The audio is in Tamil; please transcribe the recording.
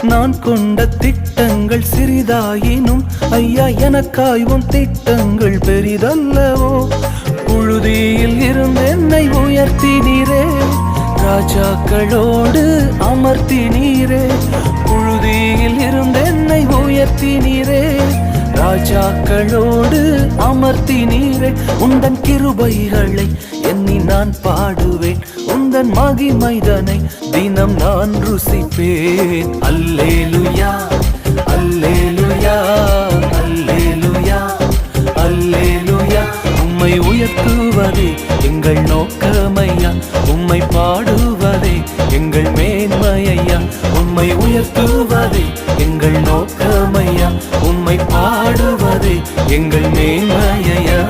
நான் கொண்ட திட்டங்கள் சிறிதாயினும் ஐயா எனக்காய் உன் திட்டங்கள் பெரிதல்லவோ. புழுதியில் இருந்து என்னை உயர்த்தினீரே, ராஜாக்களோடு அமர்த்தினீரே. புழுதியில் இருந்து என்னை உயர்த்தினீரே, ராஜாக்களோடு அமர்த்தினீரே. உந்தன் கிருபைகளை எண்ணி நான் பாடுவேன், உந்தன் மகிமைதனை தினம் நான் ருசிப்பேன். அல்லேலுயா அல்லேலுயா அல்லேலுயா அல்லேலுயா. உம்மை உயர்த்துவதே எங்கள் நோக்கமையா, உம்மை பாடுவதே எங்கள் மேன்மையா. உம்மை உயர்த்துவதே எங்கள் நோக்கமையா, உம்மை பாடுவதே எங்கள் மேன்மையா.